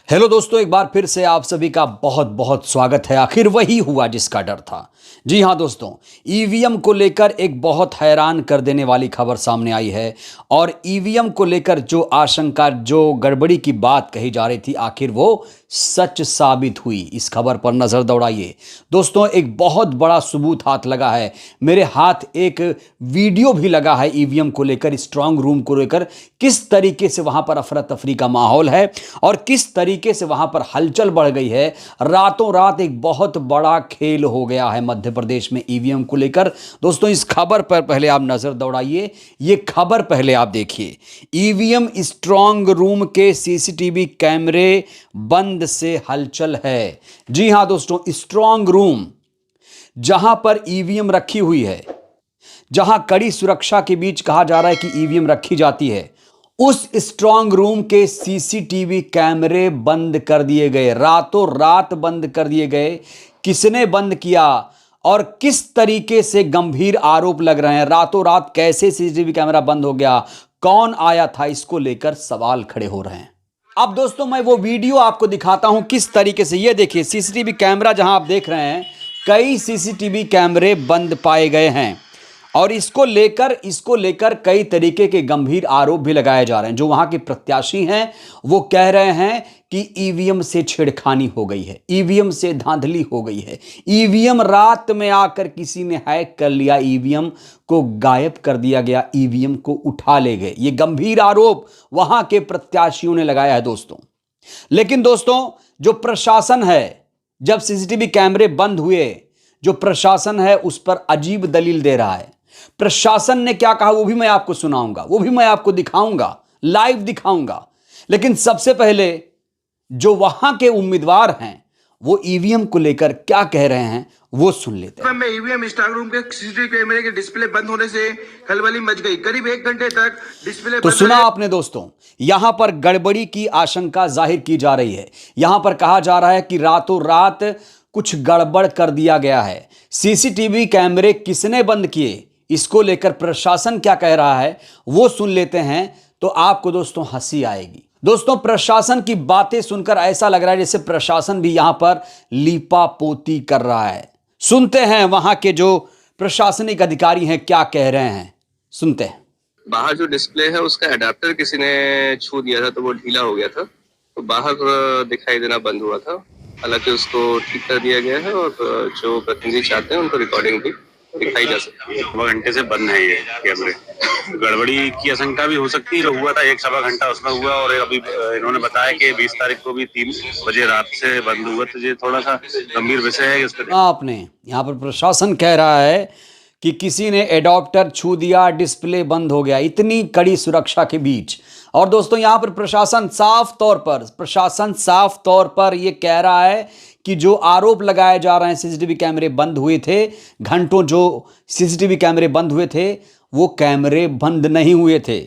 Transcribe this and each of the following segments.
Hello दोस्तों, एक बार फिर से आप सभी का बहुत बहुत स्वागत है। आखिर वही हुआ जिसका डर था। जी हां दोस्तों, ईवीएम को लेकर एक बहुत हैरान कर देने वाली खबर सामने आई है। और ईवीएम को लेकर जो आशंका, जो गड़बड़ी की बात कही जा रही थी, आखिर वो सच साबित हुई। इस खबर पर नजर दौड़ाइए दोस्तों। एक बहुत बड़ा सबूत हाथ लगा है। मेरे हाथ एक वीडियो भी लगा है ईवीएम को लेकर, स्ट्रांग रूम को लेकर, किस तरीके से वहां पर अफरा तफरी का माहौल है और किस तरीके से वहां पर हलचल बढ़ गई है। रातों रात एक बहुत बड़ा खेल हो गया है मध्य प्रदेश में ईवीएम को लेकर। दोस्तों, इस खबर पर पहले आप नजर दौड़ाइए। ये खबर पहले आप देखिए। ईवीएम स्ट्रांग रूम के सीसीटीवी कैमरे बंद से हलचल है। जी हां दोस्तों, स्ट्रांग रूम जहां पर ईवीएम रखी हुई है, जहां कड़ी सुरक्षा के बीच कहा जा रहा है कि ईवीएम रखी जाती है, उस स्ट्रांग रूम के सीसीटीवी कैमरे बंद कर दिए गए। रातों रात बंद कर दिए गए। किसने बंद किया और किस तरीके से गंभीर आरोप लग रहे हैं। रातों रात कैसे सीसीटीवी कैमरा बंद हो गया, कौन आया था, इसको लेकर सवाल खड़े हो रहे हैं। अब दोस्तों, मैं वो वीडियो आपको दिखाता हूं किस तरीके से। ये देखिए सीसीटीवी कैमरा, जहां आप देख रहे हैं कई सीसीटीवी कैमरे बंद पाए गए हैं। और इसको लेकर कई तरीके के गंभीर आरोप भी लगाए जा रहे हैं। जो वहां के प्रत्याशी हैं वो कह रहे हैं कि ईवीएम से छेड़खानी हो गई है, ईवीएम से धांधली हो गई है, ईवीएम रात में आकर किसी ने हैक कर लिया, ईवीएम को गायब कर दिया गया, ईवीएम को उठा ले गए। ये गंभीर आरोप वहां के प्रत्याशियों ने लगाया है दोस्तों। लेकिन दोस्तों, जो प्रशासन है, जब सीसीटीवी कैमरे बंद हुए, जो प्रशासन है उस पर अजीब दलील दे रहा है। प्रशासन ने क्या कहा वो भी मैं आपको सुनाऊंगा, वो भी मैं आपको दिखाऊंगा, लाइव दिखाऊंगा। लेकिन सबसे पहले जो वहां के उम्मीदवार हैं वो ईवीएम को लेकर क्या कह रहे हैं वो सुन लेते हैं। में ईवीएम स्ट्रांग रूम के सीसीटीवी कैमरे के डिस्प्ले बंद होने से खलबली मच गई। करीब 1 घंटे तक डिस्प्ले तो सुना आपने दोस्तों, यहां पर गड़बड़ी की आशंका जाहिर की जा रही है। यहां पर कहा जा रहा है कि रातों रात कुछ गड़बड़ कर दिया गया है। सीसीटीवी कैमरे किसने बंद किए, इसको लेकर प्रशासन क्या कह रहा है वो सुन लेते हैं। तो आपको दोस्तों हंसी आएगी। दोस्तों, प्रशासन की बातें सुनकर ऐसा लग रहा है जैसे प्रशासन भी यहां पर लीपा पोती कर रहा है। सुनते हैं वहां के जो प्रशासनिक अधिकारी हैं क्या कह रहे हैं, सुनते हैं। बाहर जो डिस्प्ले है उसका एडाप्टर किसी ने छू दिया था तो वो ढीला हो गया था, तो बाहर दिखाई देना बंद हुआ था। हालांकि उसको ठीक कर दिया गया है और जो प्रतिनिधि चाहते हैं उनको रिकॉर्डिंग भी दिखाई जा सकती है। 1 घंटे से बंद है ये कैमरे। गड़बड़ी की आशंका भी हो सकती है। हुआ था 1-1.25 घंटा उसमें हुआ और अभी इन्होंने बताया कि 20 तारीख को भी 3 बजे रात से बंद हुआ। तो ये थोड़ा सा गंभीर विषय है। इस पर आपने यहाँ पर प्रशासन कह रहा है कि किसी ने एडॉप्टर छू दिया, डिस्प्ले बंद हो गया, इतनी कड़ी सुरक्षा के बीच। और दोस्तों, यहाँ पर प्रशासन साफ तौर पर ये कह रहा है कि जो आरोप लगाए जा रहे हैं, सीसीटीवी कैमरे बंद हुए थे, घंटों जो सीसीटीवी कैमरे बंद हुए थे, वो कैमरे बंद नहीं हुए थे।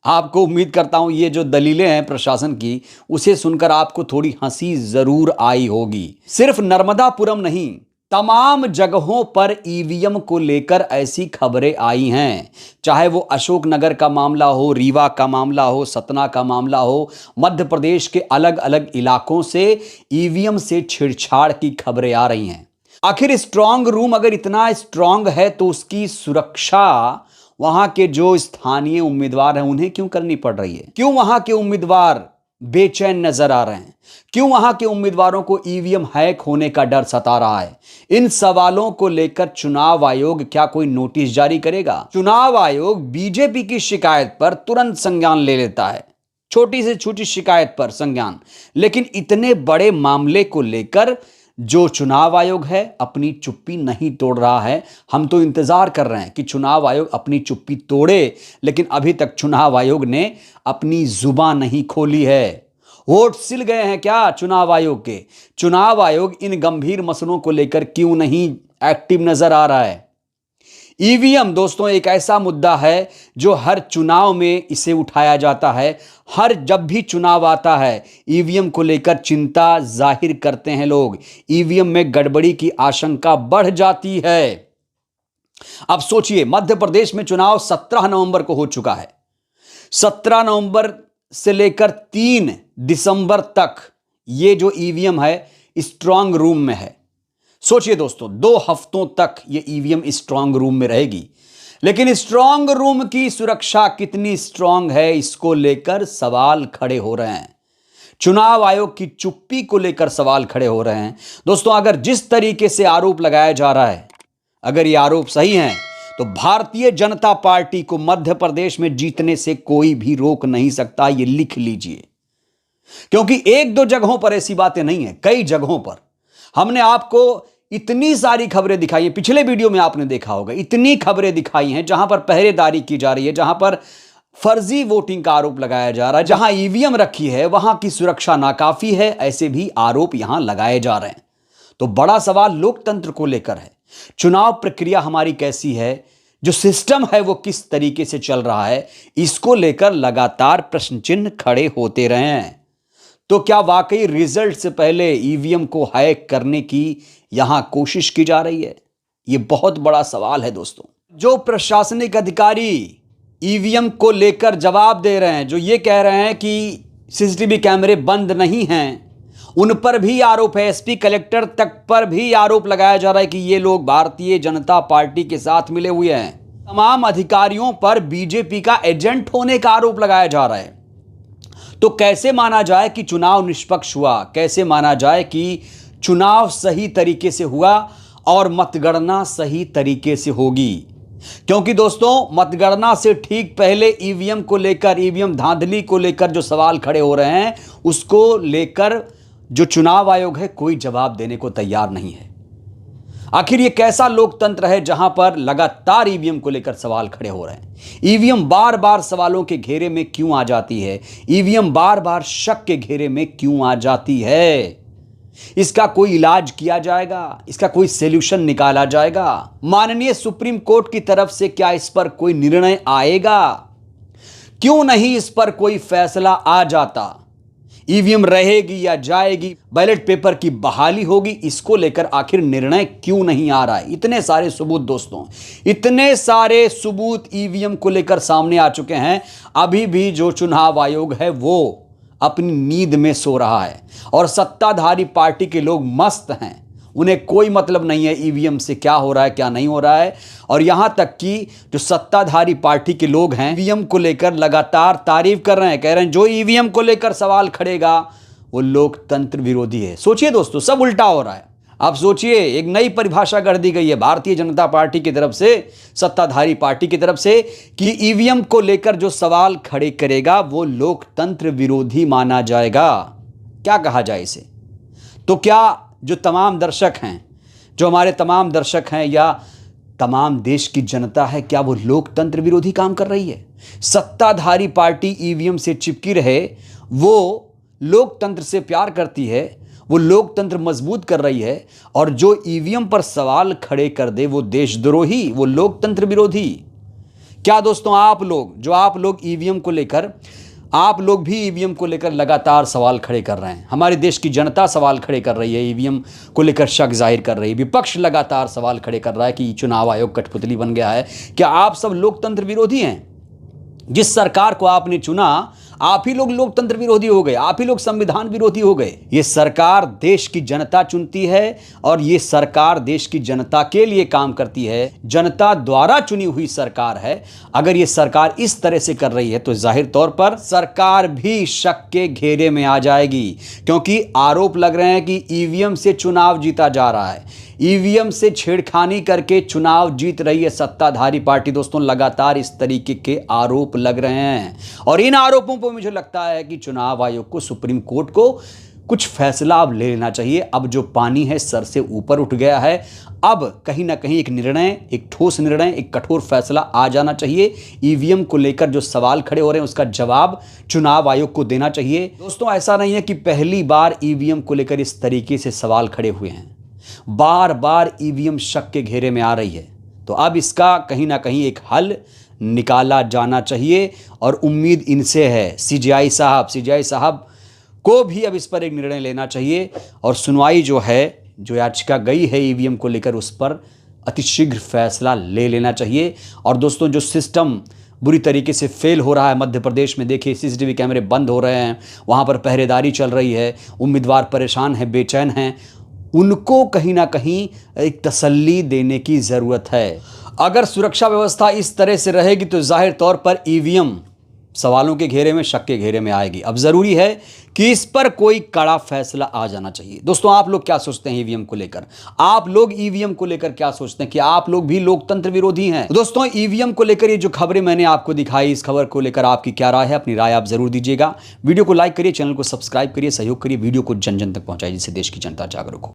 आपको उम्मीद करता हूं ये जो दलीलें हैं प्रशासन की, उसे सुनकर आपको थोड़ी हंसी जरूर आई होगी। सिर्फ नर्मदापुरम नहीं, तमाम जगहों पर ईवीएम को लेकर ऐसी खबरें आई हैं। चाहे वो अशोकनगर का मामला हो, रीवा का मामला हो, सतना का मामला हो, मध्य प्रदेश के अलग अलग इलाकों से ईवीएम से छेड़छाड़ की खबरें आ रही हैं। आखिर स्ट्रांग रूम अगर इतना स्ट्रांग है तो उसकी सुरक्षा वहां के जो स्थानीय उम्मीदवार हैं उन्हें क्यों करनी पड़ रही है? क्यों वहां के उम्मीदवार बेचैन नजर आ रहे हैं? क्यों वहां के उम्मीदवारों को ईवीएम हैक होने का डर सता रहा है? इन सवालों को लेकर चुनाव आयोग क्या कोई नोटिस जारी करेगा? चुनाव आयोग बीजेपी की शिकायत पर तुरंत संज्ञान ले लेता है, छोटी से छोटी शिकायत पर संज्ञान। लेकिन इतने बड़े मामले को लेकर जो चुनाव आयोग है अपनी चुप्पी नहीं तोड़ रहा है। हम तो इंतजार कर रहे हैं कि चुनाव आयोग अपनी चुप्पी तोड़े, लेकिन अभी तक चुनाव आयोग ने अपनी जुबान नहीं खोली है। वोट सिल गए हैं क्या चुनाव आयोग के? चुनाव आयोग इन गंभीर मसलों को लेकर क्यों नहीं एक्टिव नजर आ रहा है? ईवीएम दोस्तों एक ऐसा मुद्दा है जो हर चुनाव में इसे उठाया जाता है। जब भी चुनाव आता है ईवीएम को लेकर चिंता जाहिर करते हैं लोग। ईवीएम में गड़बड़ी की आशंका बढ़ जाती है। अब सोचिए, मध्य प्रदेश में चुनाव 17 नवंबर को हो चुका है। 17 नवंबर से लेकर 3 दिसंबर तक ये जो ईवीएम है स्ट्रांग रूम में है। सोचिए दोस्तों, 2 हफ्तों तक ये ईवीएम स्ट्रांग रूम में रहेगी, लेकिन स्ट्रांग रूम की सुरक्षा कितनी स्ट्रांग है, इसको लेकर सवाल खड़े हो रहे हैं। चुनाव आयोग की चुप्पी को लेकर सवाल खड़े हो रहे हैं। दोस्तों, अगर जिस तरीके से आरोप लगाया जा रहा है, अगर ये आरोप सही हैं, तो भारतीय जनता पार्टी को मध्य प्रदेश में जीतने से कोई भी रोक नहीं सकता। ये लिख लीजिए, क्योंकि 1-2 जगहों पर ऐसी बातें नहीं है, कई जगहों पर हमने आपको इतनी सारी खबरें दिखाई हैं। पिछले वीडियो में आपने देखा होगा, इतनी खबरें दिखाई हैं जहां पर पहरेदारी की जा रही है, जहां पर फर्जी वोटिंग का आरोप लगाया जा रहा है, जहां ईवीएम रखी है वहां की सुरक्षा नाकाफी है, ऐसे भी आरोप यहां लगाए जा रहे हैं। तो बड़ा सवाल लोकतंत्र को लेकर है। चुनाव प्रक्रिया हमारी कैसी है, जो सिस्टम है वो किस तरीके से चल रहा है, इसको लेकर लगातार प्रश्न चिन्ह खड़े होते रहे हैं। तो क्या वाकई रिजल्ट से पहले ईवीएम को हैक करने की यहां कोशिश की जा रही है? यह बहुत बड़ा सवाल है दोस्तों। जो प्रशासनिक अधिकारी ईवीएम को लेकर जवाब दे रहे हैं, जो ये कह रहे हैं कि सीसीटीवी कैमरे बंद नहीं हैं, उन पर भी आरोप है। एसपी कलेक्टर तक पर भी आरोप लगाया जा रहा है कि ये लोग भारतीय जनता पार्टी के साथ मिले हुए हैं। तमाम अधिकारियों पर बीजेपी का एजेंट होने का आरोप लगाया जा रहा है। तो कैसे माना जाए कि चुनाव निष्पक्ष हुआ, कैसे माना जाए कि चुनाव सही तरीके से हुआ और मतगणना सही तरीके से होगी? क्योंकि दोस्तों, मतगणना से ठीक पहले ईवीएम को लेकर, ईवीएम धांधली को लेकर जो सवाल खड़े हो रहे हैं, उसको लेकर जो चुनाव आयोग है कोई जवाब देने को तैयार नहीं है। आखिर ये कैसा लोकतंत्र है जहां पर लगातार ईवीएम को लेकर सवाल खड़े हो रहे हैं? ईवीएम बार बार सवालों के घेरे में क्यों आ जाती है? ईवीएम बार बार शक के घेरे में क्यों आ जाती है? इसका कोई इलाज किया जाएगा? इसका कोई सॉल्यूशन निकाला जाएगा? माननीय सुप्रीम कोर्ट की तरफ से क्या इस पर कोई निर्णय आएगा? क्यों नहीं इस पर कोई फैसला आ जाता? ईवीएम रहेगी या जाएगी, बैलेट पेपर की बहाली होगी, इसको लेकर आखिर निर्णय क्यों नहीं आ रहा है? इतने सारे सबूत दोस्तों, इतने सारे सबूत ईवीएम को लेकर सामने आ चुके हैं। अभी भी जो चुनाव आयोग है वो अपनी नींद में सो रहा है और सत्ताधारी पार्टी के लोग मस्त हैं। उन्हें कोई मतलब नहीं है ईवीएम से क्या हो रहा है, क्या नहीं हो रहा है। और यहां तक कि जो सत्ताधारी पार्टी के लोग हैं, ईवीएम को लेकर लगातार तारीफ कर रहे हैं, कह रहे हैं जो ईवीएम को लेकर सवाल खड़ेगा वो लोकतंत्र विरोधी है। सोचिए दोस्तों, सब उल्टा हो रहा है। आप सोचिए, एक नई परिभाषा कर दी गई है भारतीय जनता पार्टी की तरफ से, सत्ताधारी पार्टी की तरफ से, कि ईवीएम को लेकर जो सवाल खड़े करेगा वो लोकतंत्र विरोधी माना जाएगा। क्या कहा जाए इसे? तो क्या जो तमाम दर्शक हैं, जो हमारे तमाम दर्शक हैं या तमाम देश की जनता है, क्या वो लोकतंत्र विरोधी काम कर रही है? सत्ताधारी पार्टी ईवीएम से चिपकी रहे, वो लोकतंत्र से प्यार करती है, वो लोकतंत्र मजबूत कर रही है, और जो ईवीएम पर सवाल खड़े कर दे वो देशद्रोही, वो लोकतंत्र विरोधी। क्या दोस्तों, आप लोग ईवीएम को लेकर, आप लोग भी ईवीएम को लेकर लगातार सवाल खड़े कर रहे हैं। हमारे देश की जनता सवाल खड़े कर रही है, ईवीएम को लेकर शक जाहिर कर रही है। विपक्ष लगातार सवाल खड़े कर रहा है कि चुनाव आयोग कठपुतली बन गया है। क्या आप सब लोकतंत्र विरोधी हैं? जिस सरकार को आपने चुना, आप ही लोग लोकतंत्र विरोधी हो गए, आप ही लोग संविधान विरोधी हो गए। ये सरकार देश की जनता चुनती है और ये सरकार देश की जनता के लिए काम करती है, जनता द्वारा चुनी हुई सरकार है। अगर ये सरकार इस तरह से कर रही है तो जाहिर तौर पर सरकार भी शक के घेरे में आ जाएगी, क्योंकि आरोप लग रहे हैं कि ईवीएम से चुनाव जीता जा रहा है, ईवीएम से छेड़खानी करके चुनाव जीत रही है सत्ताधारी पार्टी। दोस्तों, लगातार इस तरीके के आरोप लग रहे हैं और इन आरोपों पर मुझे लगता है कि चुनाव आयोग को, सुप्रीम कोर्ट को कुछ फैसला अब ले लेना चाहिए। अब जो पानी है सर से ऊपर उठ गया है, अब कहीं ना कहीं एक निर्णय, एक ठोस निर्णय, एक कठोर फैसला आ जाना चाहिए। ईवीएम को लेकर जो सवाल खड़े हो रहे हैं उसका जवाब चुनाव आयोग को देना चाहिए। दोस्तों, ऐसा नहीं है कि पहली बार ईवीएम को लेकर इस तरीके से सवाल खड़े हुए हैं, बार बार ईवीएम शक के घेरे में आ रही है। तो अब इसका कहीं ना कहीं एक हल निकाला जाना चाहिए और उम्मीद इनसे है। सीजेआई साहब को भी अब इस पर एक निर्णय लेना चाहिए और सुनवाई जो है, जो याचिका गई है ईवीएम को लेकर, उस पर अतिशीघ्र फैसला ले लेना चाहिए। और दोस्तों, जो सिस्टम बुरी तरीके से फेल हो रहा है। मध्य प्रदेश में देखिए सीसीटीवी कैमरे बंद हो रहे हैं, वहाँ पर पहरेदारी चल रही है, उम्मीदवार परेशान हैं, बेचैन हैं। उनको कहीं ना कहीं एक तसल्ली देने की ज़रूरत है। अगर सुरक्षा व्यवस्था इस तरह से रहेगी तो जाहिर तौर पर ईवीएम सवालों के घेरे में, शक के घेरे में आएगी। अब ज़रूरी है कि इस पर कोई कड़ा फैसला आ जाना चाहिए। दोस्तों, आप लोग क्या सोचते हैं ईवीएम को लेकर? आप लोग ईवीएम को लेकर क्या सोचते हैं कि आप लोग भी लोकतंत्र विरोधी हैं? दोस्तों, ईवीएम को लेकर ये जो खबरें मैंने आपको दिखाई, इस खबर को लेकर आपकी क्या राय है? अपनी राय आप जरूर दीजिएगा। वीडियो को लाइक करिए, चैनल को सब्सक्राइब करिए, सहयोग करिए, वीडियो को जन जन तक पहुंचाइए, जिससे देश की जनता जागरूक हो।